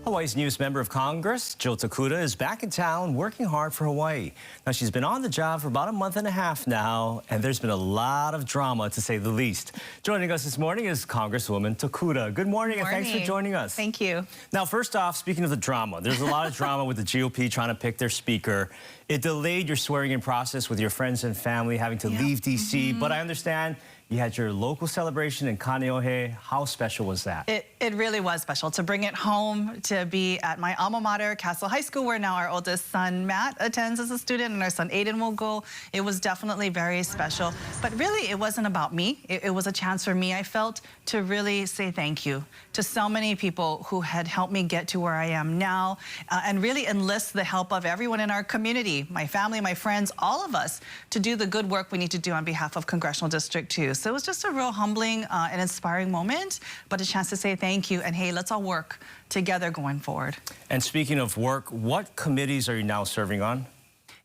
Hawaii's newest member of Congress, Jill Tokuda, is back in town working hard for Hawaii. Now, she's been on the job for about a month and a half now, and there's been a lot of drama, to say the least. Joining us this morning is Congresswoman Tokuda. Good morning, and thanks for joining us. Thank you. Now, first off, speaking of the drama, there's a lot of drama with the GOP trying to pick their speaker. It delayed your swearing-in process with your friends and family having to leave D.C., but I understand you had your local celebration in Kaneohe. How special was that? It really was special to bring it home, to be at my alma mater, Castle High School, where now our oldest son, Matt, attends as a student, and our son, Aiden, will go. It was definitely very special. But really, it wasn't about me. It was a chance for me, I felt, to really say thank you to so many people who had helped me get to where I am now, and really enlist the help of everyone in our community, my family, my friends, all of us, to do the good work we need to do on behalf of Congressional District 2. So it was just a real humbling and inspiring moment, but a chance to say thank you, and hey, let's all work together going forward. And speaking of work, what committees are you now serving on?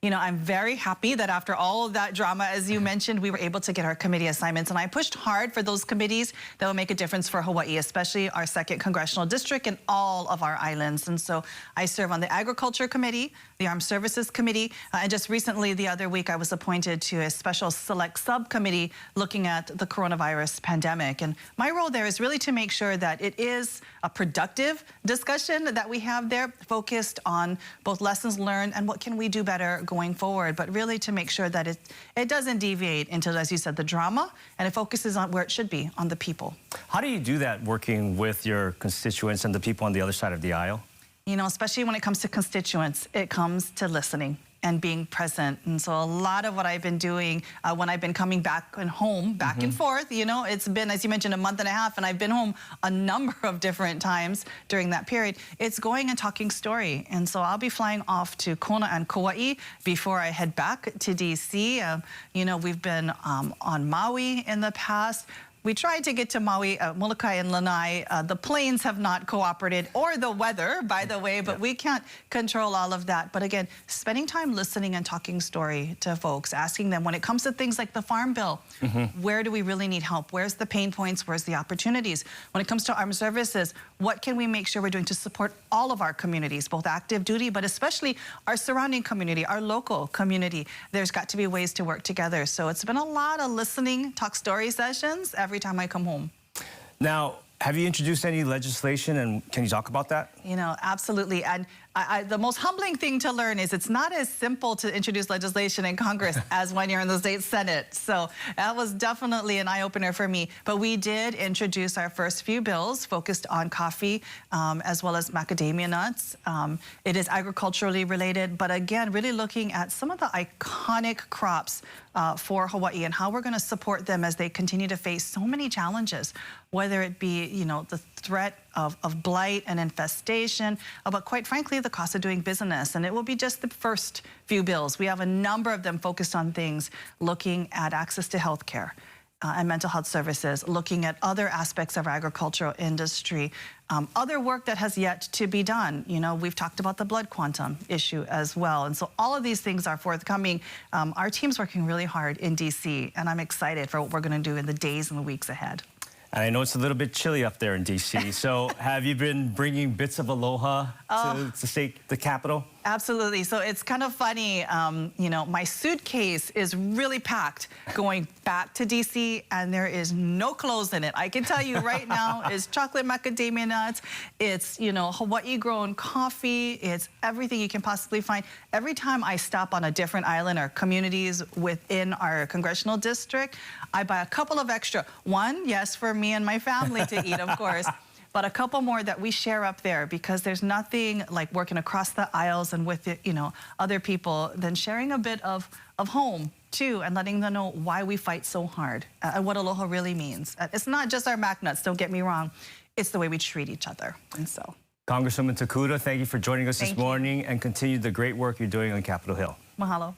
You know, I'm very happy that after all of that drama, as you mentioned, we were able to get our committee assignments. And I pushed hard for those committees that will make a difference for Hawaii, especially our 2nd Congressional District and all of our islands. And so I serve on the Agriculture Committee, the Armed Services Committee, and just recently, the other week, I was appointed to a special select subcommittee looking at the coronavirus pandemic. And my role there is really to make sure that it is a productive discussion that we have there, focused on both lessons learned and what can we do better going forward, but really to make sure that it doesn't deviate into, as you said, the drama, and it focuses on where it should be, on the people. How do you do that working with your constituents and the people on the other side of the aisle? You know, especially when it comes to constituents, it comes to listening and being present. And so a lot of what I've been doing when I've been coming back and home, back and forth, you know, it's been, as you mentioned, a month and a half, and I've been home a number of different times during that period. It's going and talking story. And so I'll be flying off to Kona and Kauai before I head back to DC. You know, we've been on Maui in the past. We tried to get to Maui, Molokai and Lanai. The planes have not cooperated, or the weather, by the way, but we can't control all of that. But again, spending time listening and talking story to folks, asking them when it comes to things like the Farm Bill, where do we really need help? Where's the pain points? Where's the opportunities? When it comes to armed services, what can we make sure we're doing to support all of our communities, both active duty, but especially our surrounding community, our local community? There's got to be ways to work together. So it's been a lot of listening, talk story sessions every time I come home. Now, have you introduced any legislation, and can you talk about that? You know, absolutely. And the most humbling thing to learn is it's not as simple to introduce legislation in Congress as when you're in the state Senate. So that was definitely an eye-opener for me. But we did introduce our first few bills focused on coffee, as well as macadamia nuts. It is agriculturally related, but again, really looking at some of the iconic crops for Hawaii and how we're going to support them as they continue to face so many challenges, whether it be, you know, the threat of blight and infestation, but quite frankly, the cost of doing business. And it will be just the first few bills. We have a number of them focused on things looking at access to health care and mental health services, looking at other aspects of our agricultural industry, other work that has yet to be done. You know, we've talked about the blood quantum issue as well. And so all of these things are forthcoming. Our team's working really hard in DC, and I'm excited for what we're going to do in the days and the weeks ahead. And I know it's a little bit chilly up there in D.C., so have you been bringing bits of aloha to the capital? Absolutely. So it's kind of funny, you know, my suitcase is really packed going back to D.C., and there is no clothes in it. I can tell you right now, it's chocolate macadamia nuts, it's, you know, Hawaii-grown coffee, it's everything you can possibly find. Every time I stop on a different island or communities within our congressional district, I buy a couple of extra. One, yes, for me and my family to eat, of course, but a couple more that we share up there, because there's nothing like working across the aisles and with, you know, other people than sharing a bit of home too, and letting them know why we fight so hard and what aloha really means. It's not just our mac nuts, don't get me wrong. It's the way we treat each other. And so, Congresswoman Tokuda, thank you for joining us this morning, and continue the great work you're doing on Capitol Hill. Mahalo.